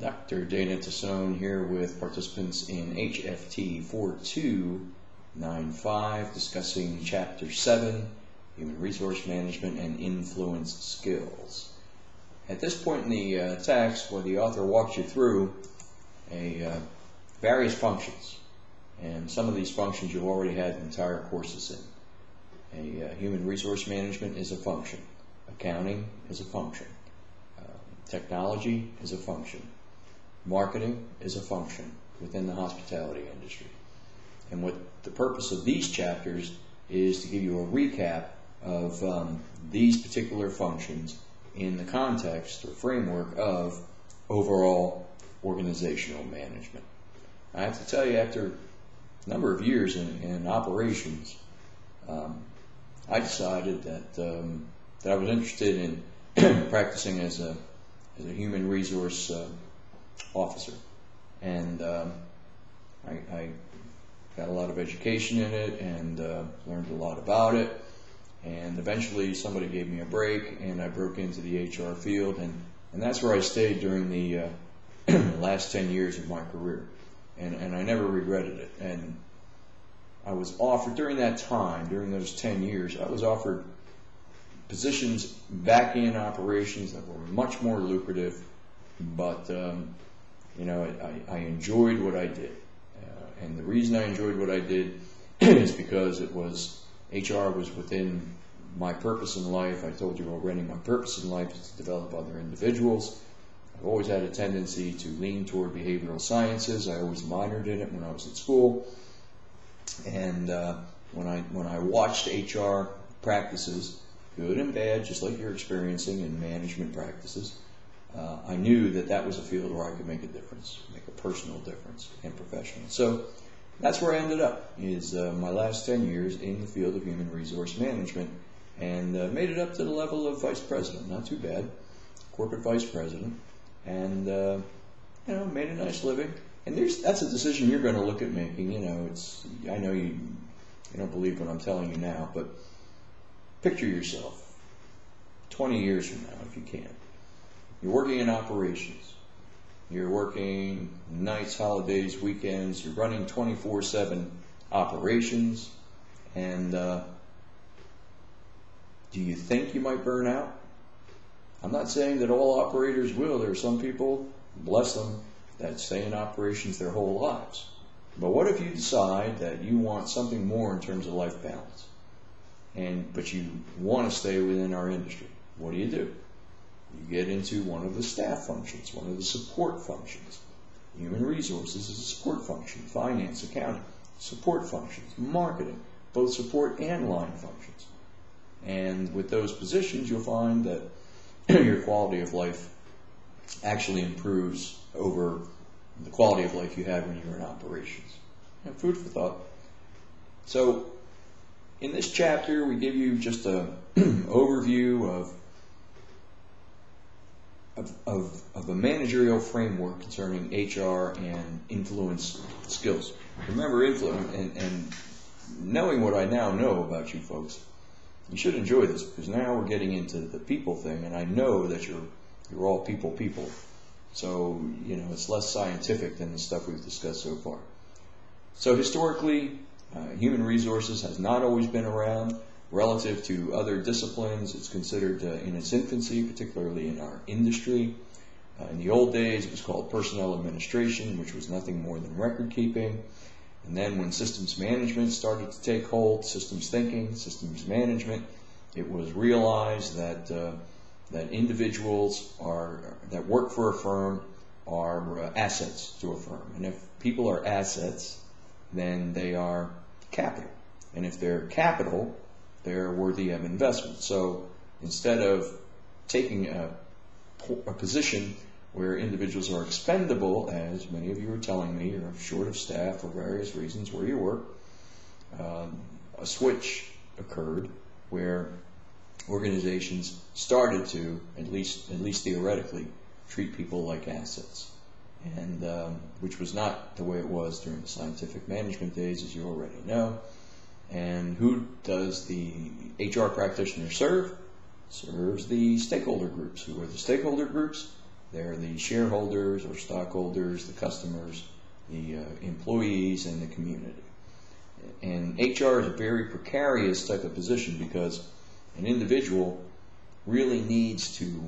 Dr. Dana Tassone here with participants in HFT 4295 discussing Chapter 7, Human Resource Management and Influence Skills. At this point in the text, where the author walks you through various functions, and some of these functions you've already had entire courses in. Human resource management is a function. Accounting is a function. Technology is a function. Marketing is a function within the hospitality industry. And what the purpose of these chapters is to give you a recap of these particular functions in the context or framework of overall organizational management. I have to tell you, after a number of years in operations, I decided that I was interested in practicing as a human resource officer, and I got a lot of education in it and learned a lot about it, and eventually somebody gave me a break and I broke into the HR field, and that's where I stayed during the last 10 years of my career, and I never regretted it. And I was offered during that time, during those 10 years, I was offered positions back in operations that were much more lucrative, but I enjoyed what I did, and the reason I enjoyed what I did is because HR was within my purpose in life. I told you already, my purpose in life is to develop other individuals. I've always had a tendency to lean toward behavioral sciences. I always minored in it when I was at school, and when I watched HR practices, good and bad, just like you're experiencing in management practices, I knew that was a field where I could make a difference, make a personal difference and professional. So that's where I ended up, is my last 10 years in the field of human resource management, and made it up to the level of vice president. Not too bad, corporate vice president, and made a nice living. And that's a decision you're going to look at making. I know you don't believe what I'm telling you now, but picture yourself 20 years from now, if you can. You're working in operations. You're working nights, holidays, weekends. You're running 24/7 operations. And do you think you might burn out? I'm not saying that all operators will. There are some people, bless them, that stay in operations their whole lives. But what if you decide that you want something more in terms of life balance, but you want to stay within our industry? What do? You get into one of the staff functions, one of the support functions. Human resources is a support function. Finance, accounting, support functions. Marketing, both support and line functions. And with those positions, you'll find that your quality of life actually improves over the quality of life you had when you were in operations. Food for thought. So in this chapter, we give you just an overview of a managerial framework concerning HR and influence skills. Remember, influence, and knowing what I now know about you folks, you should enjoy this, because now we're getting into the people thing, and I know that you're all people. So, it's less scientific than the stuff we've discussed so far. So historically, human resources has not always been around. Relative to other disciplines, it's considered in its infancy, particularly in our industry. In the old days, it was called personnel administration, which was nothing more than record keeping. And then when systems management started to take hold, systems thinking, systems management, it was realized that individuals that work for a firm are assets to a firm. And if people are assets, then they are capital. And if they're capital, they're worthy of investment. So instead of taking a position where individuals are expendable, as many of you are telling me, you're short of staff for various reasons where you work, a switch occurred where organizations started to, at least theoretically, treat people like assets, and which was not the way it was during the scientific management days, as you already know. And who does the HR practitioner serve? Serves the stakeholder groups. Who are the stakeholder groups? They're the shareholders or stockholders, the customers, the employees, and the community. And HR is a very precarious type of position because an individual really needs to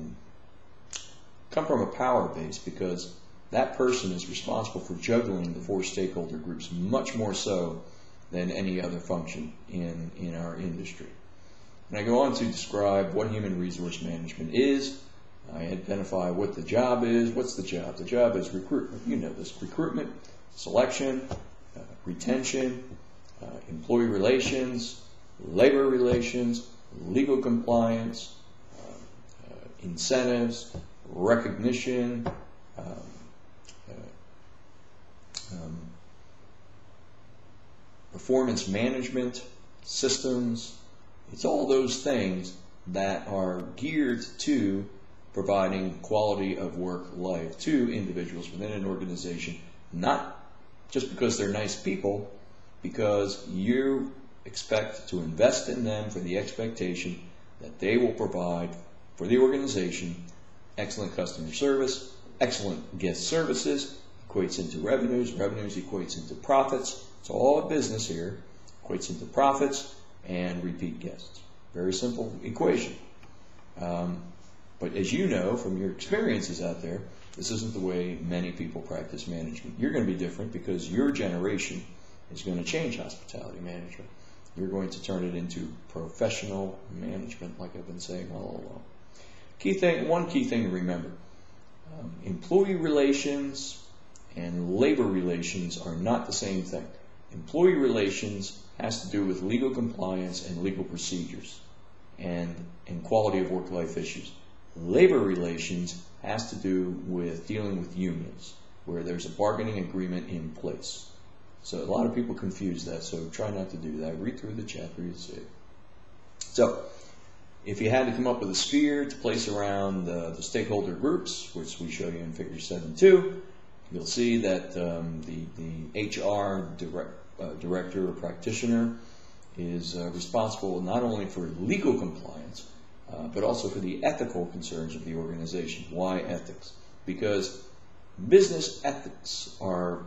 come from a power base, because that person is responsible for juggling the 4 stakeholder groups much more so than any other function in our industry. And I go on to describe what human resource management is. I identify what the job is. What's the job? The job is recruitment. You know this: recruitment, selection, retention, employee relations, labor relations, legal compliance, incentives, recognition, performance management, systems. It's all those things that are geared to providing quality of work life to individuals within an organization, not just because they're nice people, because you expect to invest in them for the expectation that they will provide for the organization excellent customer service, excellent guest services, equates into revenues, revenues equates into profits. It's all a business here, equates into profits and repeat guests. Very simple equation. But as you know from your experiences out there, this isn't the way many people practice management. You're going to be different because your generation is going to change hospitality management. You're going to turn it into professional management, like I've been saying all along. One key thing to remember, employee relations and labor relations are not the same thing. Employee relations has to do with legal compliance and legal procedures and quality of work-life issues. Labor relations has to do with dealing with unions, where there's a bargaining agreement in place. So a lot of people confuse that, so try not to do that. Read through the chapter, you'll see it. So, if you had to come up with a sphere to place around the stakeholder groups, which we show you in Figure 7.2, you'll see that the HR director or practitioner is responsible not only for legal compliance, but also for the ethical concerns of the organization. Why ethics? Because business ethics are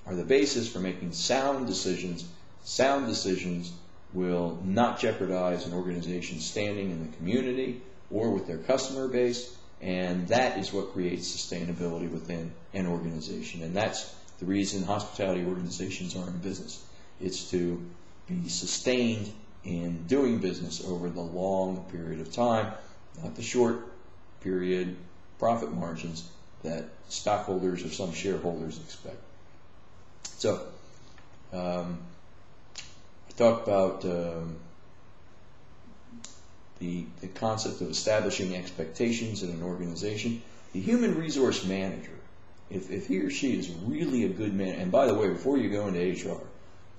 the basis for making sound decisions. Sound decisions will not jeopardize an organization's standing in the community or with their customer base, and that is what creates sustainability within an organization. And that's the reason hospitality organizations are in business. It's to be sustained in doing business over the long period of time, not the short period profit margins that stockholders or some shareholders expect. So, I talked about the concept of establishing expectations in an organization. The human resource manager, if he or she is really a good man, and by the way, before you go into HR,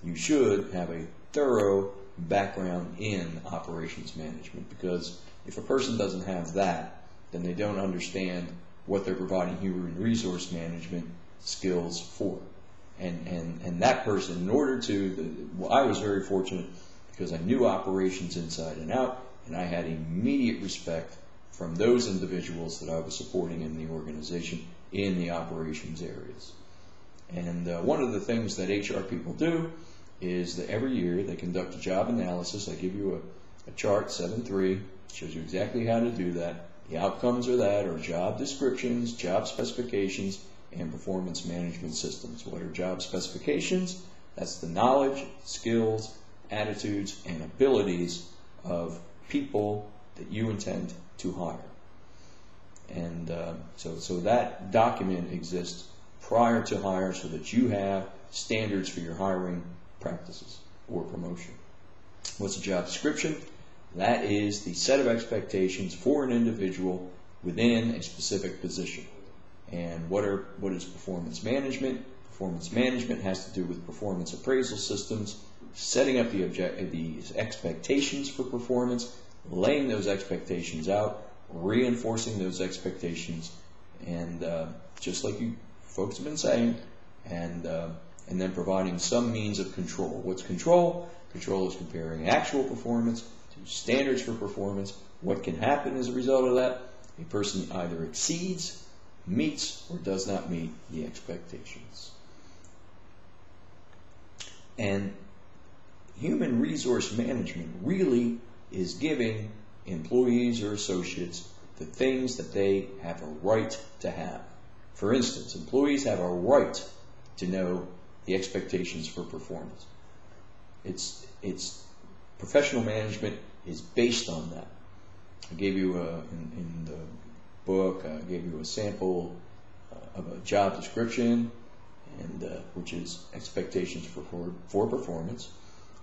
you should have a thorough background in operations management, because if a person doesn't have that, then they don't understand what they're providing human resource management skills for. And that person, in order to, well, I was very fortunate because I knew operations inside and out, and I had immediate respect from those individuals that I was supporting in the organization in the operations areas. And one of the things that HR people do is that every year they conduct a job analysis. I give you a chart, 7.3, shows you exactly how to do that. The outcomes are that, or job descriptions, job specifications, and performance management systems. What are job specifications? That's the knowledge, skills, attitudes, and abilities of people that you intend to hire. And so that document exists prior to hire so that you have standards for your hiring practices or promotion. What's a job description? That is the set of expectations for an individual within a specific position. And what is performance management? Performance management has to do with performance appraisal systems, setting up the expectations for performance, laying those expectations out, reinforcing those expectations, and just like you folks have been saying, and then providing some means of control. What's control? Control is comparing actual performance to standards for performance. What can happen as a result of that? A person either exceeds meets or does not meet the expectations. And human resource management really is giving employees or associates the things that they have a right to have. For instance, employees have a right to know the expectations for performance. It's professional management is based on that. I gave you in the book, I gave you a sample of a job description, and which is expectations for performance.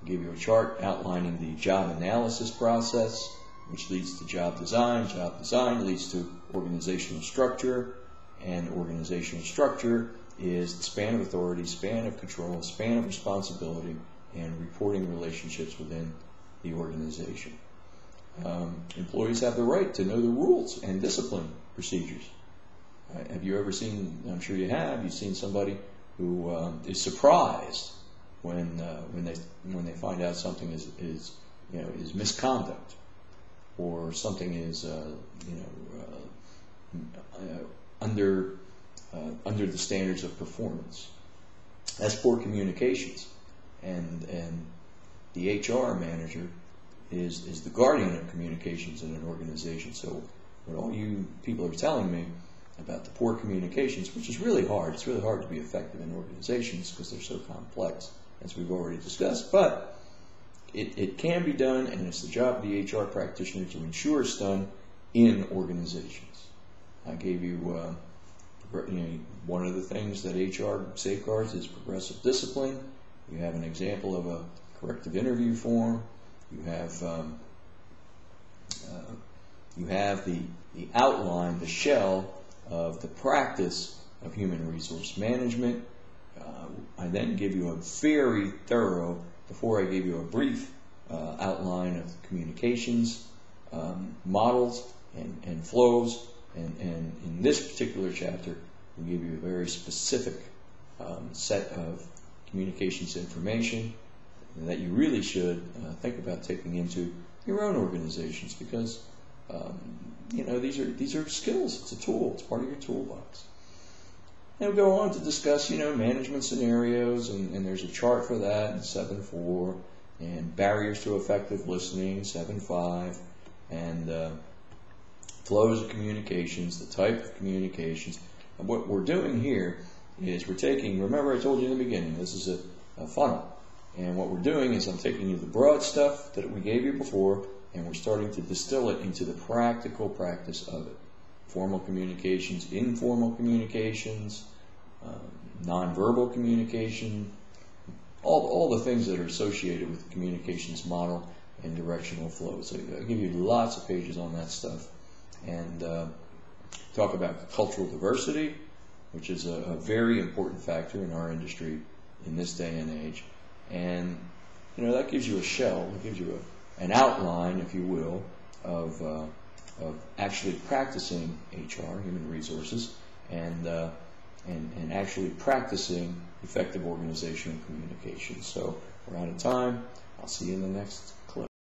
I gave you a chart outlining the job analysis process, which leads to job design. Job design leads to organizational structure, and organizational structure is the span of authority, span of control, span of responsibility, and reporting relationships within the organization. Employees have the right to know the rules and discipline procedures. Have you ever seen, I'm sure you have, you've seen somebody who is surprised when they find out something is misconduct, or something is under the standards of performance. That's poor communications, and the HR manager is the guardian of communications in an organization. So what all you people are telling me about the poor communications, which is really hard. It's really hard to be effective in organizations because they're so complex, as we've already discussed. But it can be done, and it's the job of the HR practitioner to ensure it's done in organizations. I gave you, one of the things that HR safeguards is progressive discipline. You have an example of a corrective interview form. You have the outline, the shell of the practice of human resource management. I then give you a very thorough, before I gave you a brief outline of communications, models, and flows. And in this particular chapter, we give you a very specific set of communications information that you really should think about taking into your own organizations, because these are skills. It's a tool. It's part of your toolbox. And we'll go on to discuss management scenarios, and there's a chart for that in 7.4, and barriers to effective listening 7.5, and flows of communications, the type of communications. And what we're doing here is we're taking, remember I told you in the beginning, this is a funnel. And what we're doing is I'm taking you the broad stuff that we gave you before, and we're starting to distill it into the practical practice of it. Formal communications, informal communications, nonverbal communication, all the things that are associated with the communications model and directional flow. So I give you lots of pages on that stuff. And talk about cultural diversity, which is a very important factor in our industry in this day and age. And that gives you a shell, it gives you an outline, if you will, of actually practicing HR, human resources, and actually practicing effective organizational communication. So we're out of time. I'll see you in the next